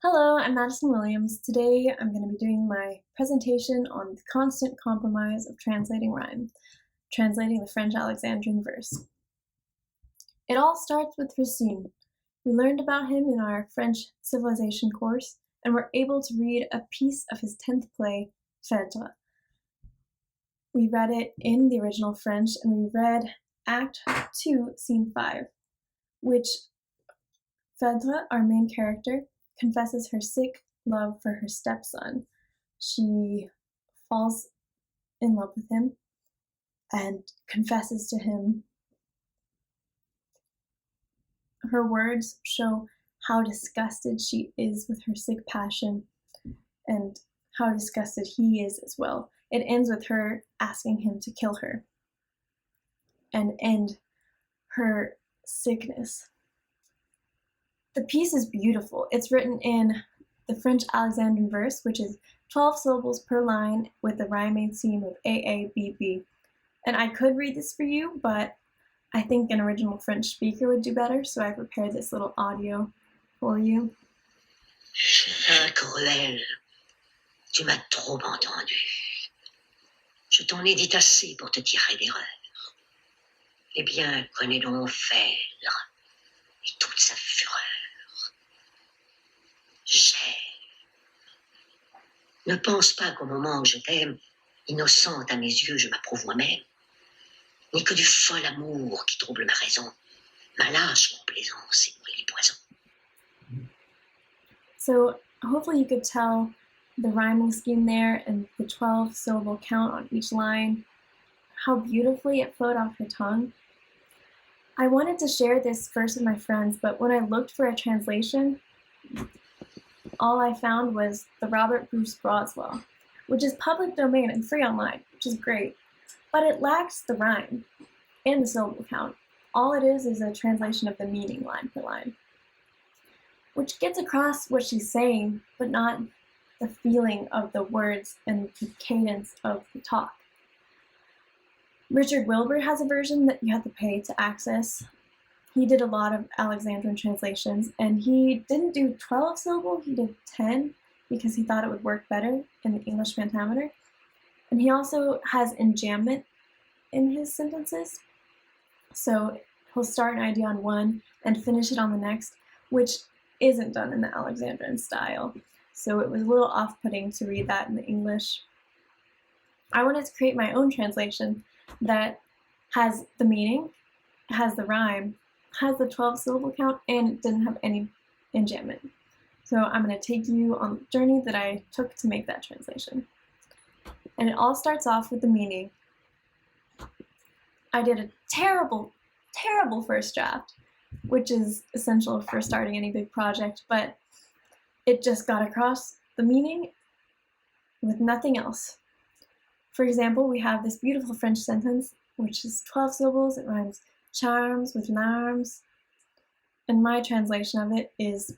Hello, I'm Madison Williams. Today I'm going to be doing my presentation on the constant compromise of translating rhyme, translating the French Alexandrine verse. It all starts with Racine. We learned about him in our French civilization course and were able to read a piece of his 10th play, Phèdre. We read it in the original French and we read Act 2, Scene 5, which Phèdre, our main character, confesses her sick love for her stepson. She falls in love with him and confesses to him. Her words show how disgusted she is with her sick passion and how disgusted he is as well. It ends with her asking him to kill her and end her sickness. The piece is beautiful. It's written in the French Alexandrine verse, which is 12 syllables per line with the rhyming theme of AABB. And I could read this for you, but I think an original French speaker would do better, so I prepared this little audio for you. Chien cruel, tu m'as trop entendu. Je t'en ai dit assez pour te tirer d'erreur. Eh bien, connais donc Phèdre et toute sa fureur. J'aime. Ne pense pas qu'au moment où je t'aime, innocente à mes yeux, je m'approuve moi-même, ni que du fol amour qui trouble ma raison, ma lâche complaisance et nourrit les poisons. So hopefully you could tell the rhyming scheme there and the 12 syllable count on each line, how beautifully it flowed off her tongue. I wanted to share this verse with my friends, but when I looked for a translation, all I found was the Robert Bruce Broadswell, which is public domain and free online, which is great, but it lacks the rhyme and the syllable count. All it is a translation of the meaning line per line, which gets across what she's saying, but not the feeling of the words and the cadence of the talk. Richard Wilbur has a version that you have to pay to access. He did a lot of Alexandrine translations, and he didn't do 12 syllable, he did 10 because he thought it would work better in the English pentameter. And he also has enjambment in his sentences. So he'll start an idea on one and finish it on the next, which isn't done in the Alexandrine style. So it was a little off-putting to read that in the English. I wanted to create my own translation that has the meaning, has the rhyme, has the 12 syllable count, and didn't have any enjambment. So I'm going to take you on the journey that I took to make that translation. And it all starts off with the meaning. I did a terrible first draft, which is essential for starting any big project, but it just got across the meaning with nothing else. For example, we have this beautiful French sentence, which is 12 syllables. It rhymes charms with larmes. And my translation of it is,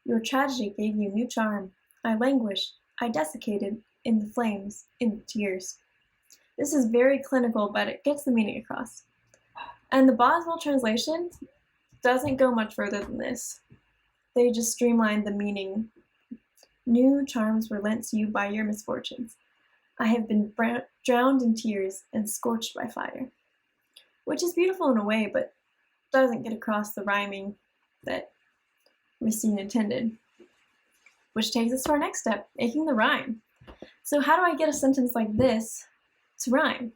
your tragedy gave you new charm. I languished, I desiccated in the flames, in the tears. This is very clinical, but it gets the meaning across. And the Boswell translation doesn't go much further than this. They just streamlined the meaning. New charms were lent to you by your misfortunes. I have been drowned in tears and scorched by fire. Which is beautiful in a way, but doesn't get across the rhyming that Racine intended. Which takes us to our next step, making the rhyme. So how do I get a sentence like this to rhyme?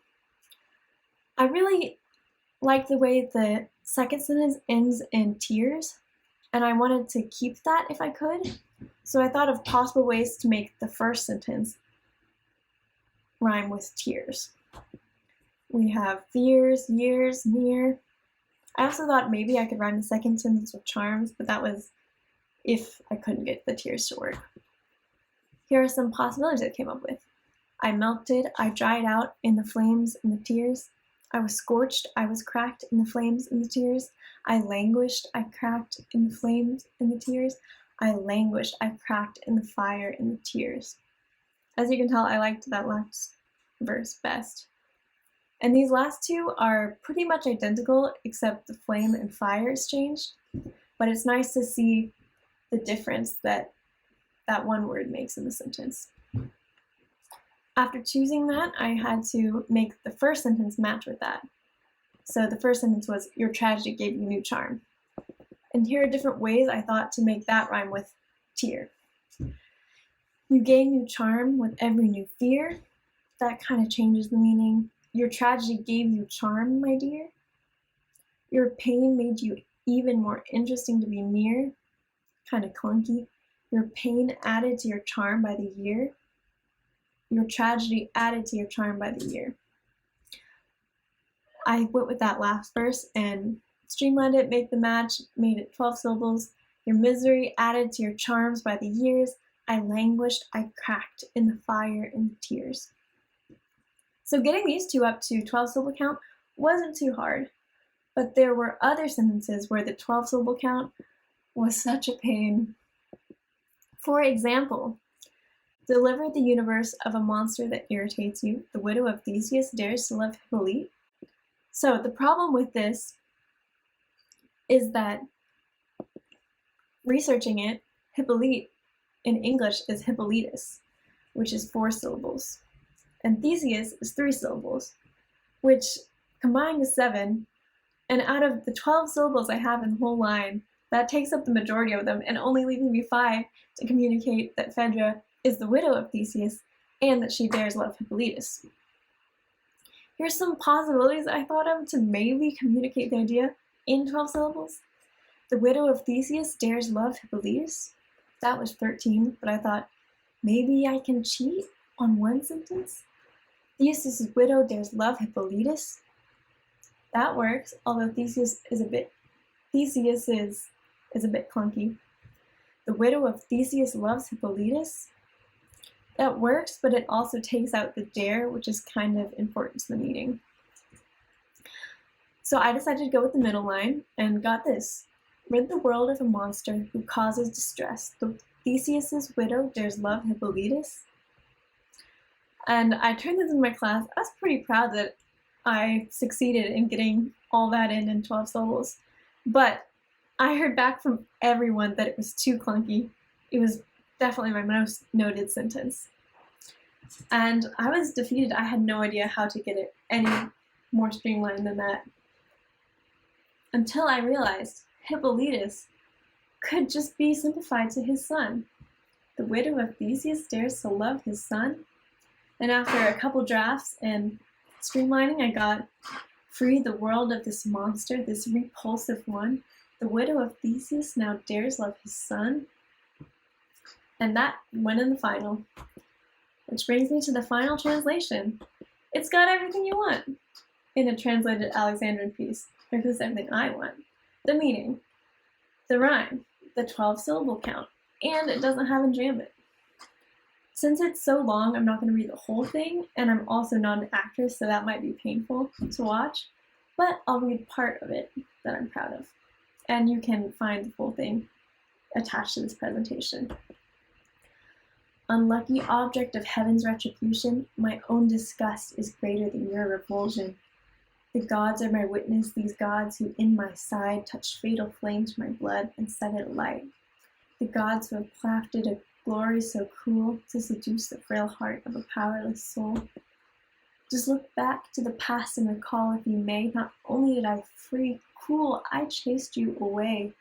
I really like the way the second sentence ends in tears, and I wanted to keep that if I could. So I thought of possible ways to make the first sentence rhyme with tears. We have fears, years, near. I also thought maybe I could rhyme the second sentence with charms, but that was if I couldn't get the tears to work. Here are some possibilities I came up with. I melted, I dried out in the flames and the tears. I was scorched, I was cracked in the flames and the tears. I languished, I cracked in the flames and the tears. I languished, I cracked in the fire and the tears. As you can tell, I liked that last verse best. And these last two are pretty much identical, except the flame and fire is changed. But it's nice to see the difference that that one word makes in the sentence. After choosing that, I had to make the first sentence match with that. So the first sentence was, your tragedy gave you new charm. And here are different ways I thought to make that rhyme with tear. You gain new charm with every new fear. That kind of changes the meaning. Your tragedy gave you charm, my dear. Your pain made you even more interesting to be near. Kind of clunky. Your pain added to your charm by the year. Your tragedy added to your charm by the year. I went with that last verse and streamlined it, made the match, made it 12 syllables. Your misery added to your charms by the years. I languished, I cracked in the fire and the tears. So getting these two up to 12 syllable count wasn't too hard, but there were other sentences where the 12 syllable count was such a pain. For example, deliver the universe of a monster that irritates you. The widow of Theseus dares to love Hippolyte. So the problem with this is that researching it, Hippolyte in English is Hippolytus, which is 4 syllables. And Theseus is 3 syllables, which combined is 7. And out of the 12 syllables I have in the whole line, that takes up the majority of them and only leaving me 5 to communicate that Phaedra is the widow of Theseus and that she dares love Hippolytus. Here's some possibilities I thought of to maybe communicate the idea in 12 syllables. The widow of Theseus dares love Hippolytus. That was 13, but I thought maybe I can cheat on one sentence. Theseus' widow dares love Hippolytus. That works, although Theseus is a bit clunky. The widow of Theseus loves Hippolytus. That works, but it also takes out the dare, which is kind of important to the meaning. So I decided to go with the middle line and got this. Rid the world of a monster who causes distress. Theseus' widow dares love Hippolytus. And I turned this in my class. I was pretty proud that I succeeded in getting all that in 12 syllables. But I heard back from everyone that it was too clunky. It was definitely my most noted sentence. And I was defeated. I had no idea how to get it any more streamlined than that. Until I realized Hippolytus could just be simplified to his son. The widow of Theseus dares to love his son. And after a couple drafts and streamlining, I got free the world of this monster, this repulsive one. The widow of Theseus now dares love his son. And that went in the final. Which brings me to the final translation. It's got everything you want in a translated Alexandrine piece. Or it's everything I want. The meaning, the rhyme, the 12 syllable count, and it doesn't have enjambment. Since it's so long, I'm not going to read the whole thing, and I'm also not an actress, so that might be painful to watch, but I'll read part of it that I'm proud of. And you can find the full thing attached to this presentation. Unlucky object of heaven's retribution, my own disgust is greater than your revulsion. The gods are my witness, these gods who in my side touched fatal flame to my blood and set it alight. The gods who have crafted a glory so cruel to seduce the frail heart of a powerless soul. Just look back to the past and recall if you may, not only did I free, cruel, I chased you away.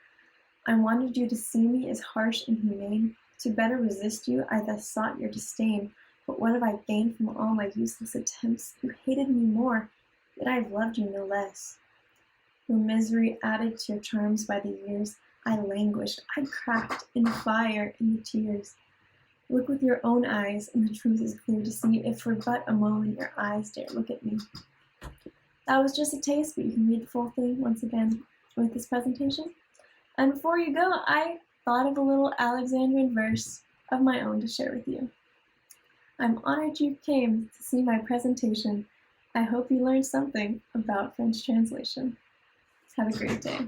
I wanted you to see me as harsh and humane. To better resist you, I thus sought your disdain. But what have I gained from all my useless attempts? You hated me more, yet I have loved you no less. Your misery added to your charms by the years. I languished, I cracked in fire in the tears. Look with your own eyes, and the truth is clear to see, if for but a moment your eyes dare look at me. That was just a taste, but you can read the full thing once again with this presentation. And before you go, I thought of a little Alexandrine verse of my own to share with you. I'm honored you came to see my presentation. I hope you learned something about French translation. Have a great day.